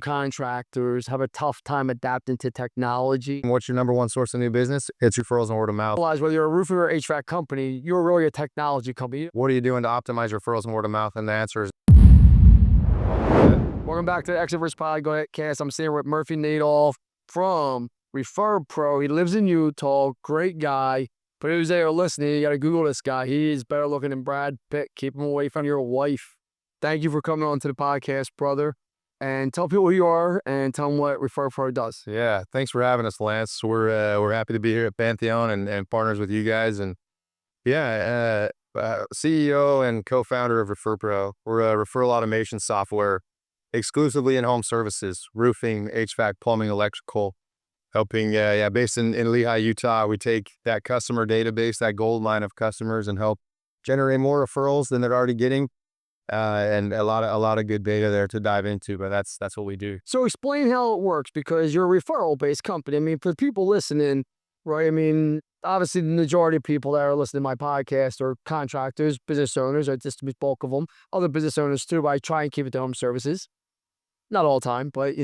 contractors have a tough time adapting to technology. What's your number one source of new business? It's referrals and word of mouth. Realize whether you're a roofing or HVAC company, you're really a technology company. What are you doing to optimize referrals and word of mouth? And the answer is... Welcome back to the Extroverts Podcast. I'm sitting with Murphy Nadel from ReferPro. He lives in Utah. Great guy. For those that are listening, you got to Google this guy. He is better looking than Brad Pitt. Keep him away from your wife. Thank you for coming on to the podcast, brother. And tell people who you are and tell them what ReferPro does. Yeah, thanks for having us, Lance. We're happy to be here at Pantheon and partners with you guys. And yeah, CEO and co-founder of ReferPro. We're a referral automation software exclusively in home services, roofing, HVAC, plumbing, electrical, helping, based in Lehigh, Utah. We take that customer database, that gold mine of customers, and help generate more referrals than they're already getting. And a lot of good data there to dive into, but that's what we do. So explain how it works, because you're a referral-based company. I mean, for people listening, right? I mean, obviously the majority of people that are listening to my podcast are contractors, business owners, or just the bulk of them. Other business owners too, but I try and keep it to home services. Not all the time, but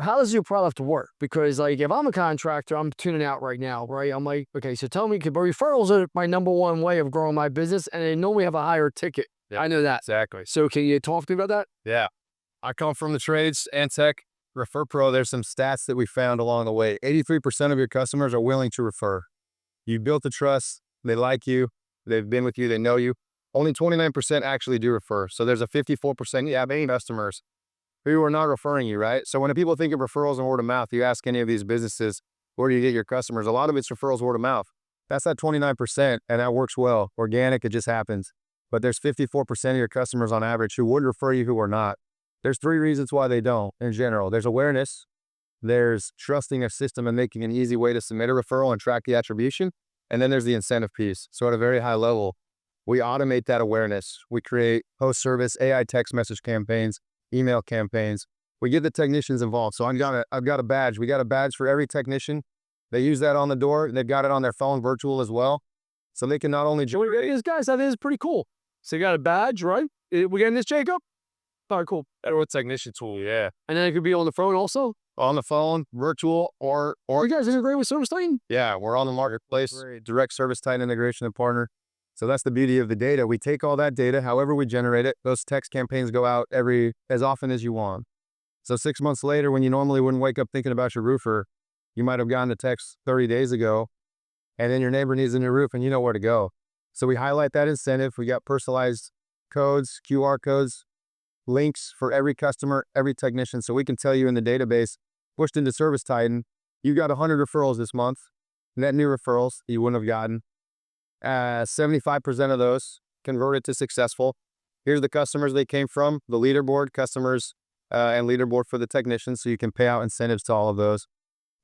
how does your product work? Because like, if I'm a contractor, I'm tuning out right now, right? I'm like, okay, so tell me, but referrals are my number one way of growing my business, and they normally have a higher ticket. Yeah, I know that. Exactly. So can you talk to me about that? Yeah. I come from the trades and tech. ReferPro, there's some stats that we found along the way. 83% of your customers are willing to refer. You built the trust. They like you. They've been with you. They know you. Only 29% actually do refer. So there's a 54% main customers who are not referring you, right? So when people think of referrals and word of mouth, you ask any of these businesses, where do you get your customers? A lot of it's referrals, word of mouth. That's that 29%, and that works well. Organic, it just happens. But there's 54% of your customers on average who would refer you who are not. There's 3 reasons why they don't in general. There's awareness, there's trusting a system and making an easy way to submit a referral and track the attribution, and then there's the incentive piece. So at a very high level, we automate that awareness. We create post-service AI text message campaigns, email campaigns. We get the technicians involved. So I've got a badge. We got a badge for every technician. They use that on the door. They've got it on their phone virtual as well. So they can not only join. These guys, that is pretty cool. So you got a badge, right? We getting this, Jacob? All right, cool. Or a technician tool, yeah. And then it could be on the phone also? On the phone, virtual, or you guys integrate with ServiceTitan? Yeah, we're on the marketplace. Direct ServiceTitan integration and partner. So that's the beauty of the data. We take all that data, however we generate it. Those text campaigns go out as often as you want. So 6 months later, when you normally wouldn't wake up thinking about your roofer, you might have gotten a text 30 days ago, and then your neighbor needs a new roof and you know where to go. So we highlight that incentive. We got personalized codes, QR codes, links for every customer, every technician. So we can tell you in the database, pushed into ServiceTitan, you got 100 referrals this month, net new referrals you wouldn't have gotten. 75% of those converted to successful. Here's the customers they came from, the leaderboard customers, and leaderboard for the technicians. So you can pay out incentives to all of those.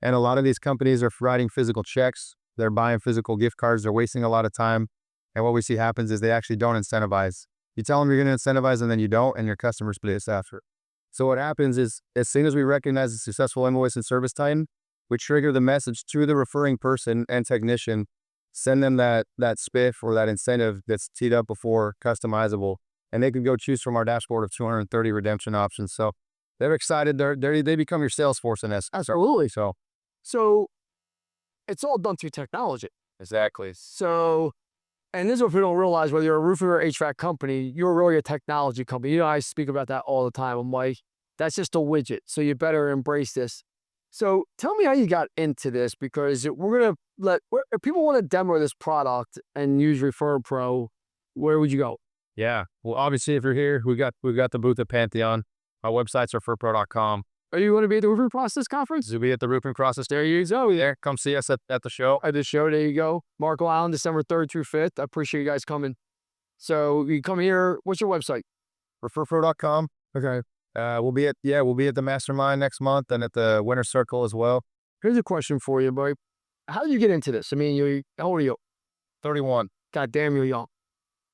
And a lot of these companies are writing physical checks. They're buying physical gift cards. They're wasting a lot of time. And what we see happens is they actually don't incentivize. You tell them you're going to incentivize and then you don't, and your customers play us after. So what happens is, as soon as we recognize a successful invoice in ServiceTitan, we trigger the message to the referring person and technician, send them that spiff or that incentive that's teed up before, customizable, and they can go choose from our dashboard of 230 redemption options. So they're excited. They become your sales force in essence. Absolutely. So it's all done through technology. Exactly. So, and this is what people don't realize, whether you're a roofing or HVAC company, you're really a technology company. I speak about that all the time. I'm like, that's just a widget. So you better embrace this. So tell me how you got into this, because we're going to if people want to demo this product and use ReferPro, where would you go? Yeah. Well, obviously, if you're here, we got the booth at Pantheon. Our website's referrpro.com. Are you going to be at the Roofing Process Conference? We'll be at the Roofing Process. There you go. There. Come see us at the show. At the show, there you go. Marco Island, December 3rd through 5th. I appreciate you guys coming. So you come here. What's your website? referpro.com. Okay. We'll be at the Mastermind next month and at the Winter Circle as well. Here's a question for you, boy. How did you get into this? I mean, how old are you? 31. God damn, you're young.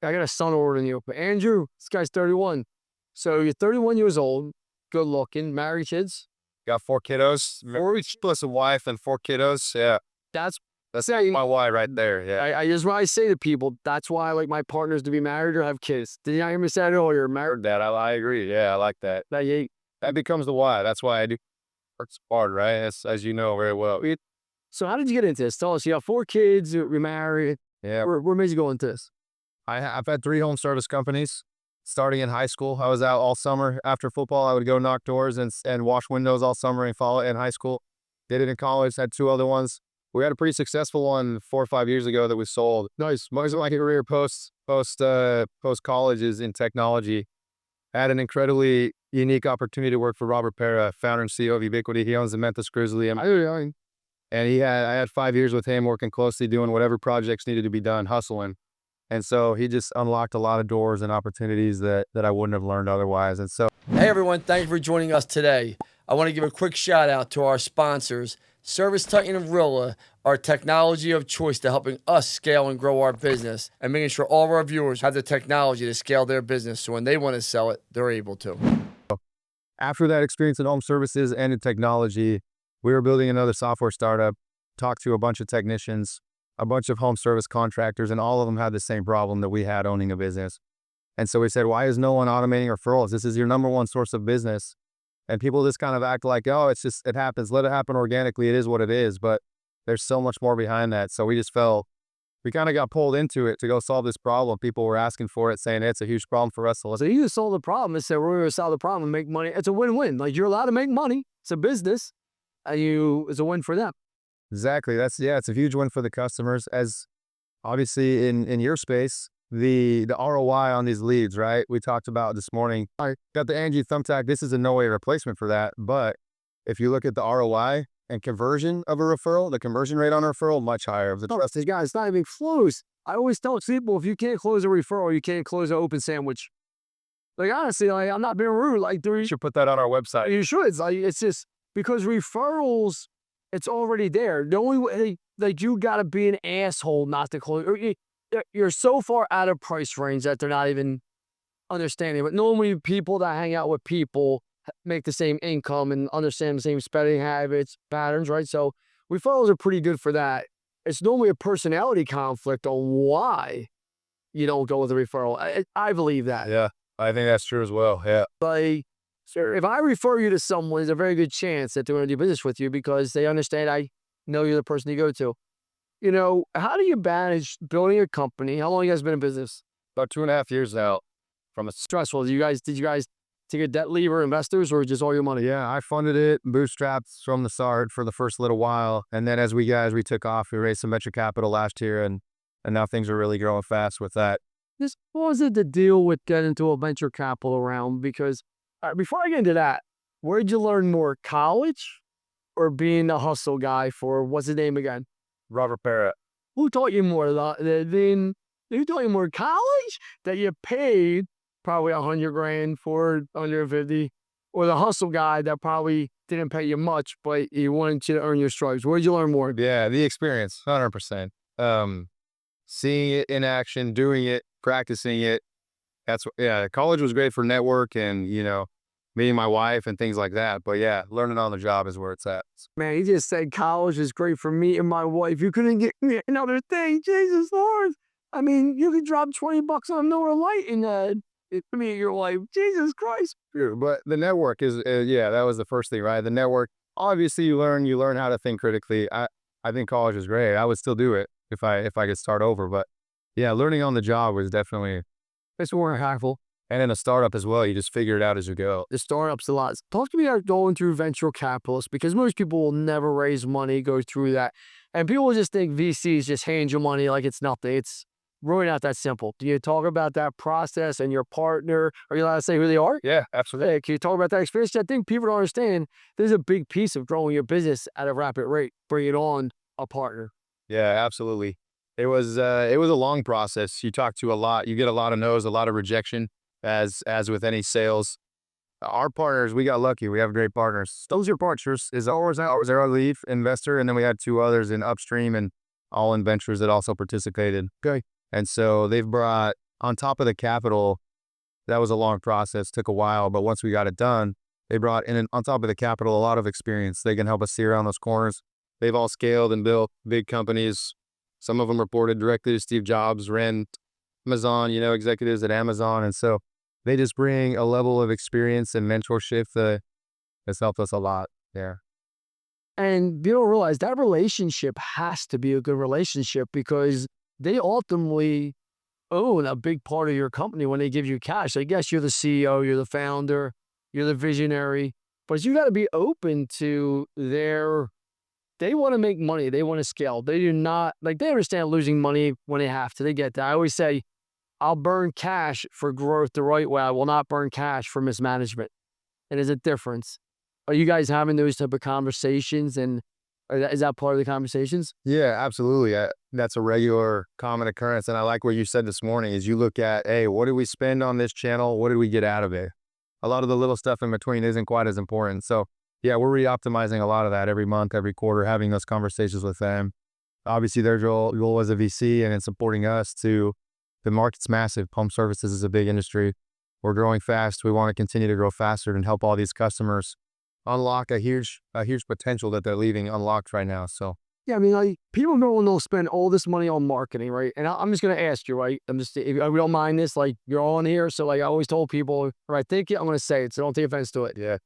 I got a son older than you. But Andrew, this guy's 31. So you're 31 years old, good looking, married, kids? Got 4 kiddos. Plus a wife and 4 kiddos. Yeah. That's my why right there. Yeah. I just, when I say to people, that's why I like my partners to be married or have kids. Did you hear me say that earlier? Married. That I agree. Yeah, I like that. Like, That becomes the why. That's why I do. Works hard, right? As you know very well. So how did you get into this? Tell us, you have 4 kids, you're married. Yeah. Where made you go into this? I've had 3 home service companies starting in high school. I was out all summer after football. I would go knock doors and wash windows all summer and fall in high school. Did it in college, had 2 other ones. We had a pretty successful one 4 or 5 years ago that we sold. Nice. Most of my career post college is in technology. I had an incredibly unique opportunity to work for Robert Pera, founder and CEO of Ubiquity. He owns the Memphis Grizzly. And I had 5 years with him working closely, doing whatever projects needed to be done, hustling. And so he just unlocked a lot of doors and opportunities that I wouldn't have learned otherwise. And so, hey everyone, thank you for joining us today. I want to give a quick shout out to our sponsors, ServiceTitan and Rilla, our technology of choice to helping us scale and grow our business and making sure all of our viewers have the technology to scale their business so when they want to sell it, they're able to. after that experience in home services and in technology, we were building another software startup, talked to a bunch of technicians, a bunch of home service contractors, and all of them had the same problem that we had owning a business. And so we said, why is no one automating referrals? This is your number one source of business. And people just kind of act like, oh, it happens. Let it happen organically. It is what it is. But there's so much more behind that. So we kind of got pulled into it to go solve this problem. People were asking for it, saying it's a huge problem for us. So you solve the problem and say, we're going to solve the problem and make money. It's a win-win. Like, you're allowed to make money. It's a business. And it's a win for them. Exactly. It's a huge win for the customers. As obviously in your space, the ROI on these leads, right? We talked about this morning. I got the Angie Thumbtack. This is a no way replacement for that. But if you look at the ROI and conversion of a referral, the conversion rate on a referral, much higher. These guys, it's not even close. I always tell people, if you can't close a referral, you can't close an open sandwich. Like, honestly, I'm not being rude. Like, you should put that on our website. You should. It's just because referrals, it's already there. The only way, you got to be an asshole not to close. You're so far out of price range that they're not even understanding. But normally people that hang out with people make the same income and understand the same spending habits, patterns, right? So referrals are pretty good for that. It's normally a personality conflict on why you don't go with a referral. I believe that. Yeah, I think that's true as well. Yeah. Sir, if I refer you to someone, there's a very good chance that they're going to do business with you because they understand I know you're the person you go to. How do you manage building a company? How long have you guys been in business? About 2.5 years now. Stressful. Did you guys take a debt leave or investors or just all your money? Yeah, I funded it, bootstrapped from the start for the first little while. And then as we took off, we raised some venture capital last year and now things are really growing fast with that. What was it the deal with getting into a venture capital round? Because before I get into that, where'd you learn more, college or being a hustle guy for, what's his name again? Robert Pera. Who taught you more? Who taught you more, college that you paid probably $100,000 for, 150, or the hustle guy that probably didn't pay you much, but he wanted you to earn your stripes? Where'd you learn more? Yeah, the experience, 100%. Seeing it in action, doing it, practicing it. College was great for network and, meeting my wife and things like that. But yeah, learning on the job is where it's at. Man, he just said college is great for me and my wife. You couldn't get me another thing. Jesus Lord. I mean, you could drop $20 on a Miller Lite and me and your wife. Jesus Christ. True, but the network is, that was the first thing, right? The network, obviously you learn how to think critically. I think college is great. I would still do it if I could start over. But yeah, learning on the job was definitely, it's more impactful. And in a startup as well, you just figure it out as you go. The startup's a lot. Talk to me about going through venture capitalists, because most people will never raise money, go through that. And people just think VCs just hand you money like it's nothing. It's really not that simple. Do you talk about that process and your partner? Are you allowed to say who they are? Yeah, absolutely. Hey, can you talk about that experience? I think people don't understand there's a big piece of growing your business at a rapid rate. Bring it on a partner. Yeah, absolutely. It was a long process. You talk to a lot. You get a lot of no's, a lot of rejection. As with any sales, our partners, we got lucky. We have great partners. Those are your partners. Is ours our lead investor, and then we had 2 others in upstream and all in ventures that also participated. Okay. And so they've brought on top of the capital. That was a long process, took a while, but once we got it done, they brought in on top of the capital a lot of experience. They can help us see around those corners. They've all scaled and built big companies. Some of them reported directly to Steve Jobs, ran Amazon, executives at Amazon, and so they just bring a level of experience and mentorship It's helped us a lot. Yeah. And you don't realize that relationship has to be a good relationship because they ultimately own a big part of your company when they give you cash. I guess you're the CEO, you're the founder, you're the visionary, but you got to be open to they want to make money. They want to scale. They do not, like, they understand losing money when they have to. They get that. I always say, I'll burn cash for growth the right way. I will not burn cash for mismanagement. And there's a difference. Are you guys having those type of conversations? And is that part of the conversations? Yeah, absolutely. That's a regular common occurrence. And I like what you said this morning is you look at, hey, what did we spend on this channel? What did we get out of it? A lot of the little stuff in between isn't quite as important. So yeah, we're re-optimizing a lot of that every month, every quarter, having those conversations with them. Obviously, their role as a VC and in supporting us to the market's massive. Pump services is a big industry. We're growing fast. We want to continue to grow faster and help all these customers unlock a huge potential that they're leaving unlocked right now. So Yeah, I mean, like, people don't know spend all this money on marketing, right? And I'm just gonna ask you, right? If you don't mind this, like, you're all in here, so like I always told people, if I think it, I'm gonna say it, so don't take offense to it. yeah,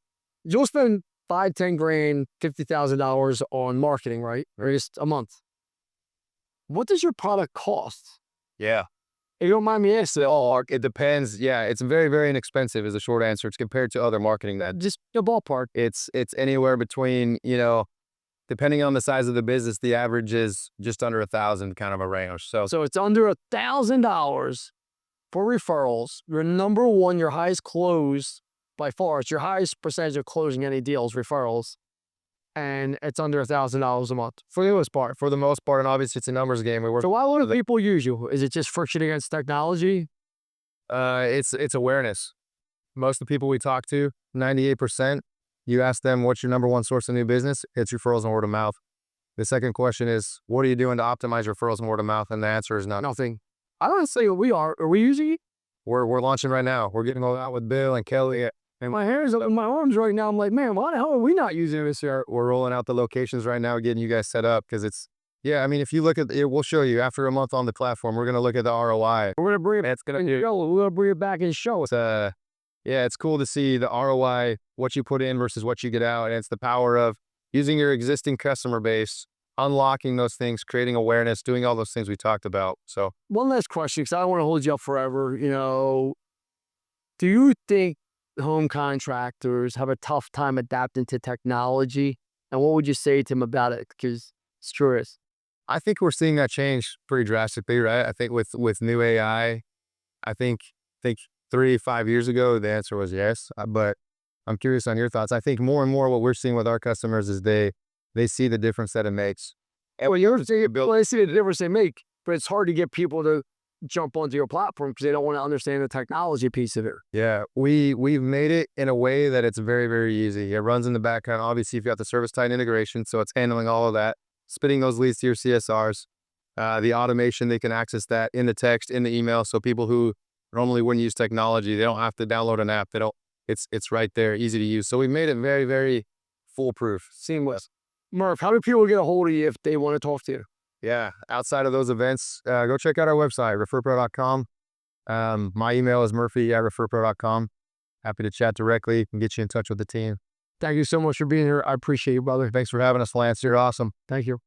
You'll spend 5, 10 grand, $50,000 on marketing, right? Or just a month. What does your product cost? yeah. If you don't mind me asking, It depends. Yeah, it's very, very inexpensive is the short answer. It's compared to other marketing that just a ballpark. it's anywhere between, depending on the size of the business, the average is just under 1,000 kind of a range. So So it's under $1,000 for referrals. Your number one, your highest close by far. It's your highest percentage of closing any deals, referrals. And it's under $1,000 a month for the most part. for the most part, and obviously it's a numbers game. We work. So why would people use you? Is it just friction against technology? It's awareness. Most of the people we talk to, 98%, you ask them what's your number one source of new business, it's referrals and word of mouth. The second question is, what are you doing to optimize referrals and word of mouth? And the answer is none. Nothing. I don't say what we are. Are we using it? We're launching right now. We're getting all out with Bill and Kelly. And my hair's up in my arms right now. I'm like, man, why the hell are we not using this here? We're rolling out the locations right now, getting you guys set up because I mean, if you look at it, we'll show you after a month on the platform, we're going to look at the ROI. We're gonna bring it. It's going We're gonna bring it back and show it. yeah, it's cool to see the ROI, what you put in versus what you get out. And it's the power of using your existing customer base, unlocking those things, creating awareness, doing all those things we talked about. So One last question, because I don't want to hold you up forever. Do you think home contractors have a tough time adapting to technology? And what would you say to them about it? Because it's curious. I think we're seeing that change pretty drastically, right? I think with new AI, I think 3-5 years ago, the answer was yes. But I'm curious on your thoughts. I think more and more what we're seeing with our customers is they see the difference that it makes. And when you're saying, well, they see the difference they make, but it's hard to get people to jump onto your platform because they don't want to understand the technology piece of it. Yeah, we've made it in a way that it's very, very easy. It runs in the background. Obviously, you've got the ServiceTitan integration, so it's handling all of that, spitting those leads to your CSRs. The automation, they can access that in the text, in the email. So people who normally wouldn't use technology, they don't have to download an app. It's right there, easy to use. So we made it very, very foolproof, seamless. Murph, how do people get a hold of you if they want to talk to you? Yeah, outside of those events, go check out our website, referrpro.com. My email is murphy@referrpro.com. Happy to chat directly and get you in touch with the team. Thank you so much for being here. I appreciate you, brother. Thanks for having us, Lance. You're awesome. Thank you.